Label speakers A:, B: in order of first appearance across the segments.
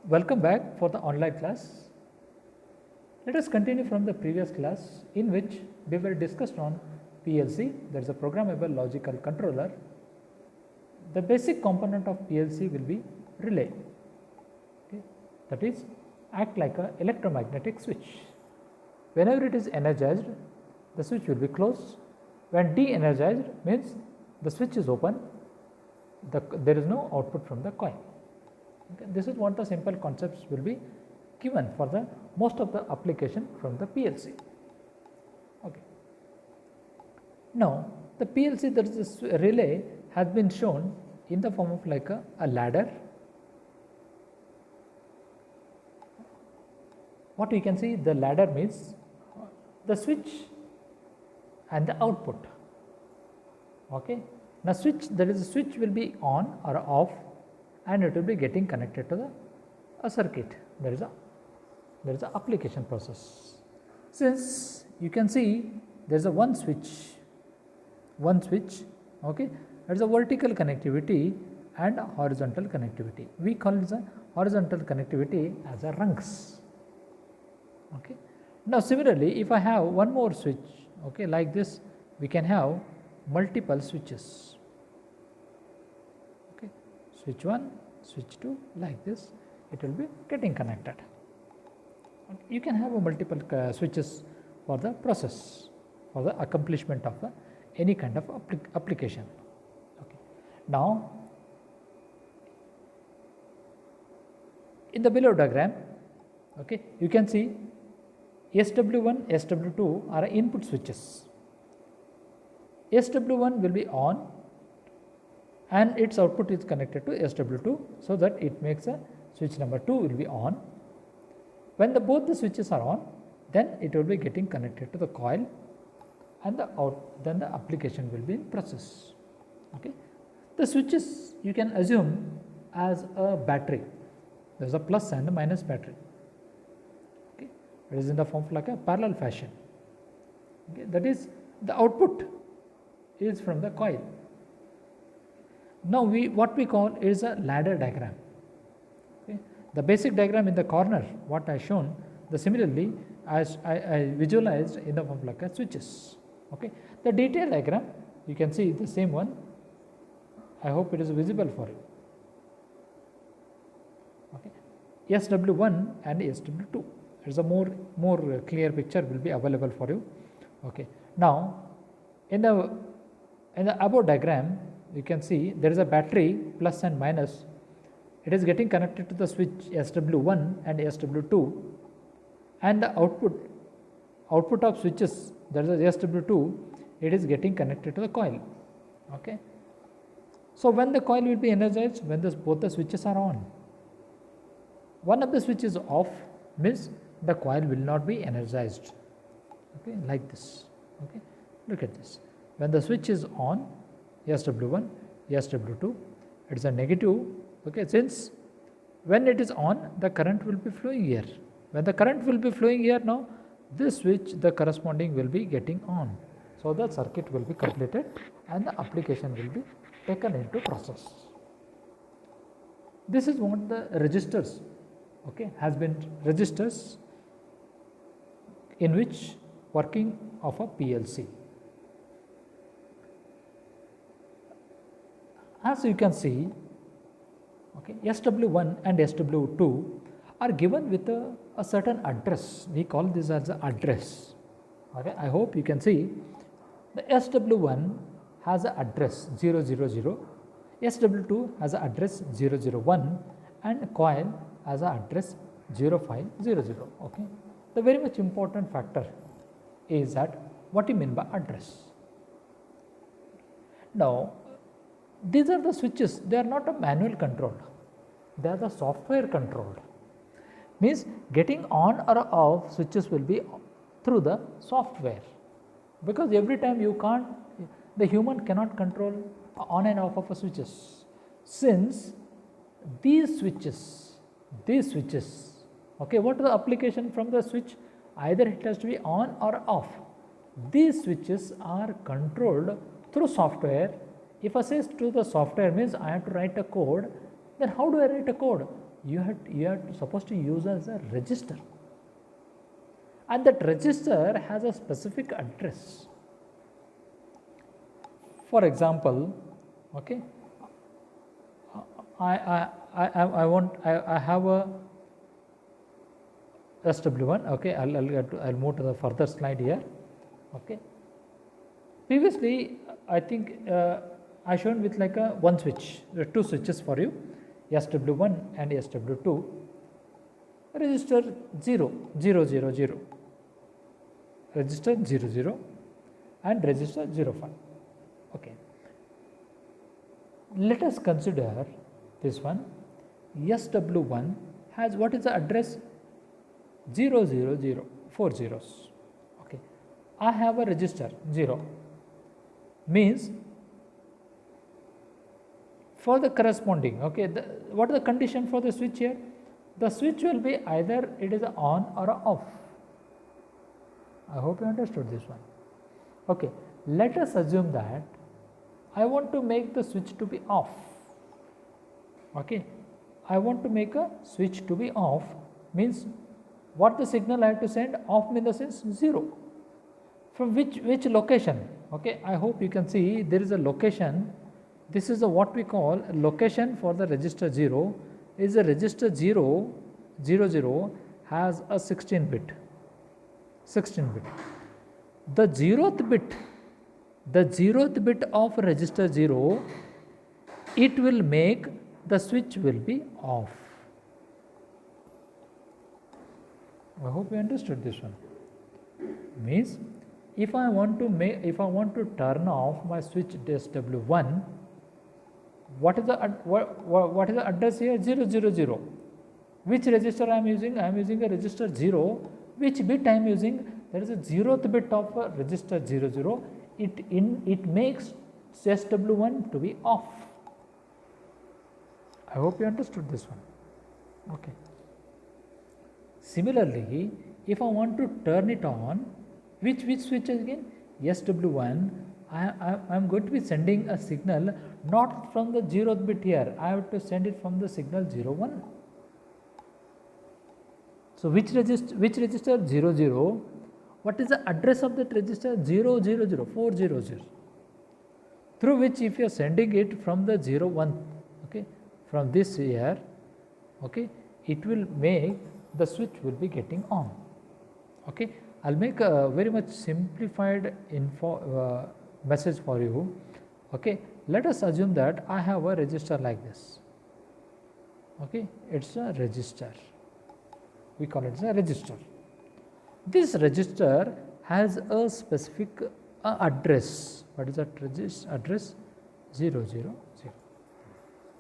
A: Welcome back for the online class. Let us continue from the previous class in which we were discussed on PLC, that is a programmable logical controller. The basic component of PLC will be relay, okay, that is act like an electromagnetic switch. Whenever it is energized, the switch will be closed. When de-energized means the switch is open, there is no output from the coil. Okay. This is what the simple concepts will be given for the most of the application from the PLC. Okay. Now, the PLC, that is this relay, has been shown in the form of like a ladder. What we can see, the ladder means the switch and the output. Okay. Now, switch, that is, a switch will be on or off, and it will be getting connected to a circuit. There is a application process. Since you can see there is a one switch, okay, there is a vertical connectivity and a horizontal connectivity. We call the horizontal connectivity as a rungs. Okay. Now, similarly, if I have one more switch, okay, like this, we can have multiple switches. Okay. Switch 1, switch 2, like this, it will be getting connected. Okay. You can have a multiple switches for the process, for the accomplishment of any kind of application. Okay. Now, in the below diagram, okay, you can see SW1, SW2 are input switches. SW1 will be on and its output is connected to SW2, so that it makes a switch number 2 will be on. When both the switches are on, then it will be getting connected to the coil, and then the application will be in process. Okay. The switches you can assume as a battery. There is a plus and a minus battery. Okay. It is in the form of like a parallel fashion. Okay. That is, the output is from the coil. Now, what we call is a ladder diagram. Okay. The basic diagram in the corner, what I shown, similarly as I visualized in the form like a switches. Okay. The detailed diagram, you can see the same one. I hope it is visible for you. Okay. SW1 and SW2. It is a more clear picture will be available for you. Okay. Now, in the above diagram, you can see there is a battery plus and minus. It is getting connected to the switch SW1 and SW2, and the output of switches, that is SW2, it is getting connected to the coil. Okay. So, when the coil will be energized, when both the switches are on. One of the switches off means the coil will not be energized. Okay, like this. Okay. Look at this. When the switch is on, SW1, SW2, it is a negative. Okay, since when it is on, the current will be flowing here. When the current will be flowing here, now this switch, the corresponding will be getting on. So, the circuit will be completed and the application will be taken into process. This is what the registers, okay, has been registers in which working of a PLC. As you can see, okay, SW1 and SW2 are given with a certain address. We call this as the address. Okay, I hope you can see the SW1 has an address 000, SW2 has an address 001, and coil has an address 0500. Okay. The very much important factor is that what you mean by address. Now, these are the switches, they are not a manual controlled, they are the software controlled. Means getting on or off switches will be through the software, because every time the human cannot control on and off of a switches. Since these switches, okay, what is the application from the switch? Either it has to be on or off. These switches are controlled through software. If I say to the software means I have to write a code, then how do I write a code? you are supposed to use as a register, and that register has a specific address. For example, okay, I have a SW1. Okay, I'll move to the further slide here. Okay, previously I think I shown with like a one switch. There are two switches for you, SW1 and SW2. Register 0 0 0 0, register 0 0 and register 0 5. Okay, let us consider this one. SW1 has what is the address? 0 0 0, 4 zeros. Okay, I have a register 0, means for the corresponding, okay, what is the condition for the switch here? The switch will be either it is on or off. I hope you understood this one. Okay, let us assume that I want to make the switch to be off. Okay, I want to make a switch to be off, means what the signal I have to send? Off means the sense 0. From which location? Okay, I hope you can see there is a location. This is what we call a location for the register 0. Is a register 0 0 0 has a 16 bit. The 0th bit of register 0, it will make the switch will be off. I hope you understood this one. Means if I want to turn off my switch SW1, what is the address here? 0 0 0. Which register I am using? I am using a register 0. Which bit I am using? There is a 0th bit of a register 0 0. It makes SW1 to be off. I hope you understood this one. Okay. Similarly, if I want to turn it on, which switch again? SW1. I am going to be sending a signal not from the 0th bit here. I have to send it from the signal 0 1. So which register? 0 0. What is the address of that register? 0 0 0, 4 0 0. Through which if you are sending it from the 0 1, okay, from this here, okay, it will make the switch will be getting on. Okay, I'll make a very much simplified message for you. Okay, let us assume that I have a register like this. Okay, it's a register. We call it a register. This register has a specific address. What is that address? 0 0 0.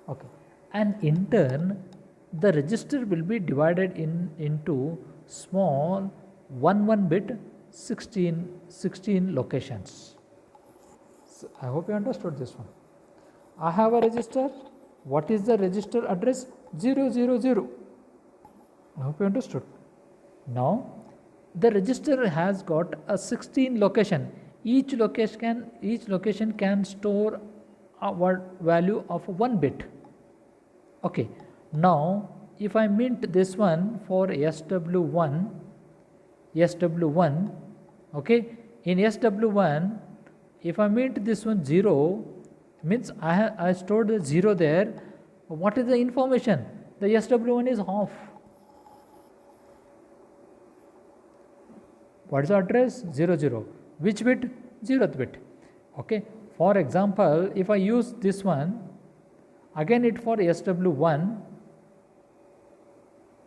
A: Okay, and in turn the register will be divided into small 1 bit 16 locations. So I hope you understood this one. I have a register. What is the register address? 0 0 0. I hope you understood. Now the register has got a 16 location. Each location can store a value of 1 bit. Okay. Now if I mint this one for SW1, okay, in SW1 if I mint this one 0, means I stored the 0 there. What is the information? The SW1 is off. What is the address? 0 0. Which bit? 0th bit. Okay. For example, if I use this one, again it for SW1.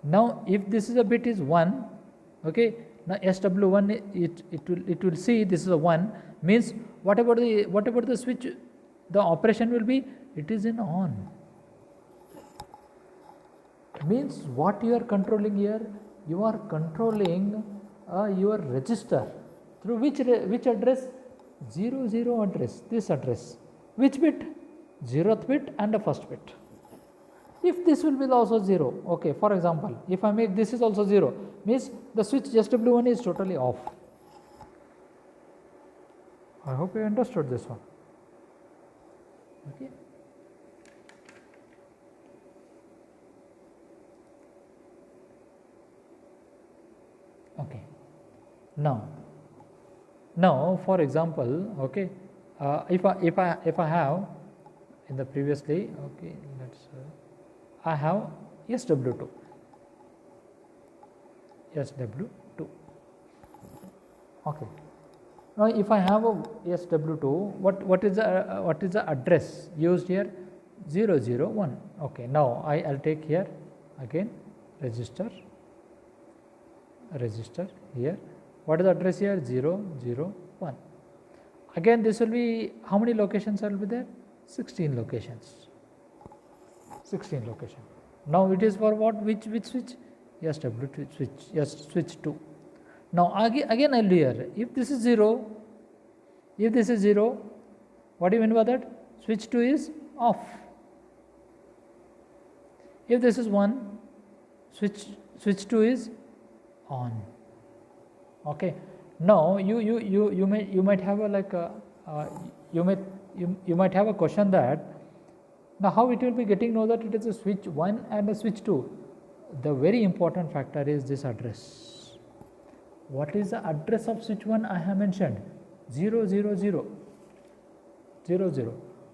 A: Now if this is a bit is 1, okay, now SW1 it will see this is a 1, means what about the switch? The operation will be, it is in on. Means what you are controlling here? You are controlling your register through which address? 0 0 address, this address. Which bit? 0th bit and the first bit. If this will be also 0, okay, for example, if I make this is also 0, means the switch SW1 is totally off. I hope you understood this one. Okay. Okay. Now for example, okay, if I have in the previously, okay, let's I have SW2, okay. Now if I have a SW2, what is the address used here? 001. Okay. Now I'll take here again register here. What is the address here? 001. Again this will be, how many locations will be there? 16 locations. 16 location. Now it is for what? Which switch? SW2 switch. Yes, switch 2. Now again I'll do here. If this is 0, what do you mean by that? Switch 2 is off. If this is 1, switch 2 is on. Okay. Now you might have a like a you might have a question that now how it will be getting know that it is a switch 1 and a switch 2. The very important factor is this address. What is the address of switch 1? I have mentioned 000.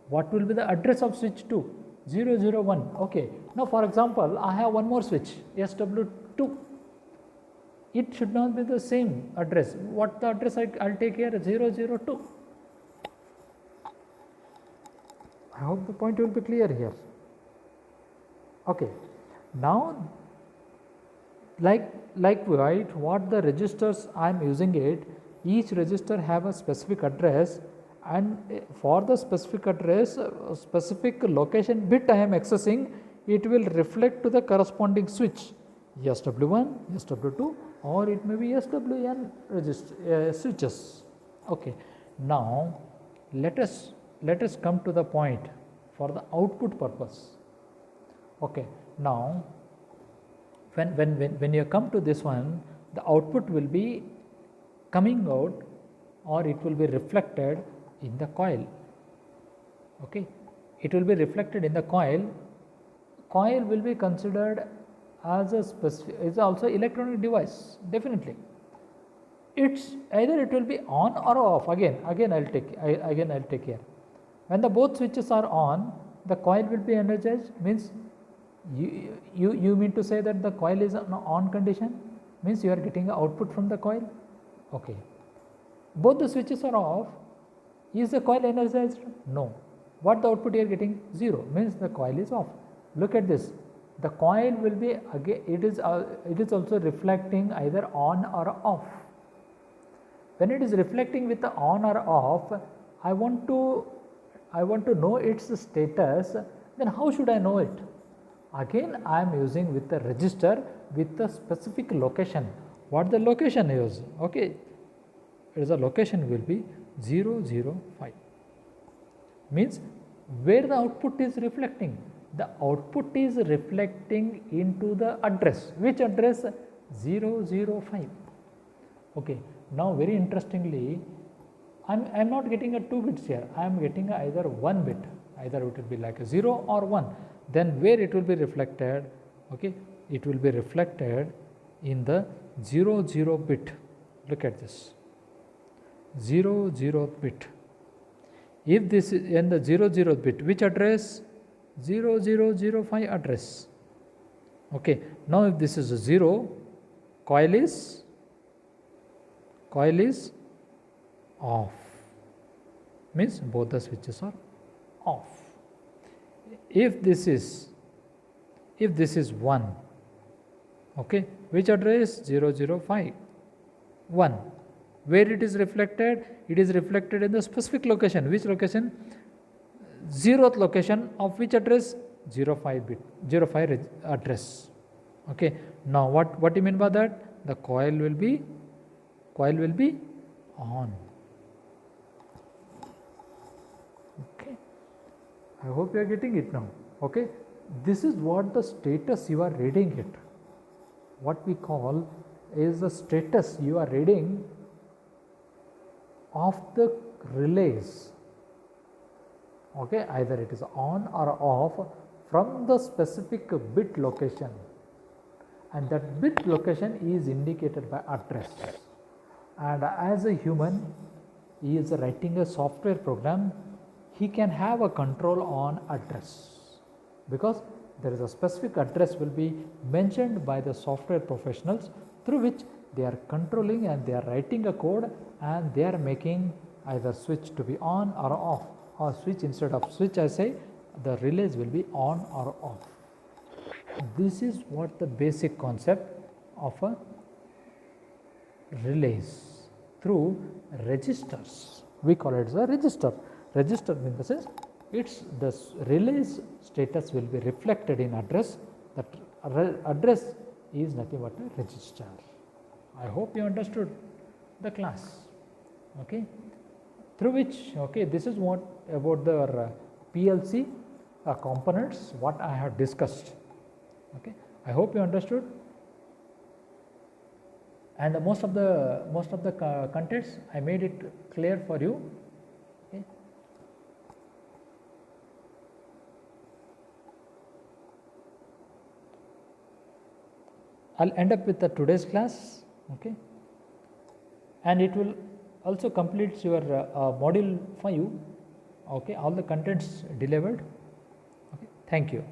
A: What will be the address of switch 2? 001. Okay. Now for example, I have one more switch, SW2. It should not be the same address. What the address I'll take here? 002. I hope the point will be clear here. Okay. Now like what the registers I am using it, each register have a specific address, and for the specific address, specific location bit I am accessing, it will reflect to the corresponding switch, SW1, SW2, or it may be SWN switches. Okay. Now let us come to the point for the output purpose. Okay. Now when you come to this one, the output will be coming out, or it will be reflected in the coil. Okay. It will be reflected in the coil. Coil will be considered as a specific, is also electronic device, definitely. It's either it will be on or off. Again I'll take care. When the both switches are on, the coil will be energized, means you mean to say that the coil is on condition, means you are getting output from the coil. Okay. Both the switches are off. Is the coil energized? No. What the output you are getting? 0, means the coil is off. Look at this. The coil will be again, it is also reflecting either on or off. When it is reflecting with the on or off, I want to know its status. Then how should I know it? Again I am using with the register with the specific location. What the location is? Okay, the location will be 005, means where the output is reflecting. The output is reflecting into the address. Which address? 005. Okay. Now very interestingly, I am not getting a 2 bits here. I am getting either 1 bit. Either it will be like a 0 or 1. Then where it will be reflected? Okay. It will be reflected in the 00 bit. Look at this. 00 bit. If this is in the 00 bit, which address? 0005 address. Okay. Now if this is a 0, coil is off, means both the switches are off. If this is 1, okay, which address? 005, 1. Where it is reflected? It is reflected in the specific location. Which location? 0th location of which address? 05 bit, 05 address. Okay. Now what do you mean by that? The coil will be on. Okay. I hope you are getting it now. Okay. This is what the status you are reading it. What we call is the status you are reading of the relays. Okay, either it is on or off from the specific bit location. and that bit location is indicated by address. And as a human, he is writing a software program, he can have a control on address, because there is a specific address will be mentioned by the software professionals through which they are controlling, and they are writing a code, and they are making either switch to be on or off, or switch instead of switch I say, the relays will be on or off. This is what the basic concept of a relays through registers. We call it as a register. Register in the sense it's the relays status will be reflected in address. That address is nothing but a register. I hope you understood the class. Okay, through which this is what about the PLC components what I have discussed. Okay, I hope you understood, and most of the contents I made it clear for you. Okay. I'll end up with the today's class. Okay, and it will also completes your module 5. Okay, all the contents delivered. Okay, thank you.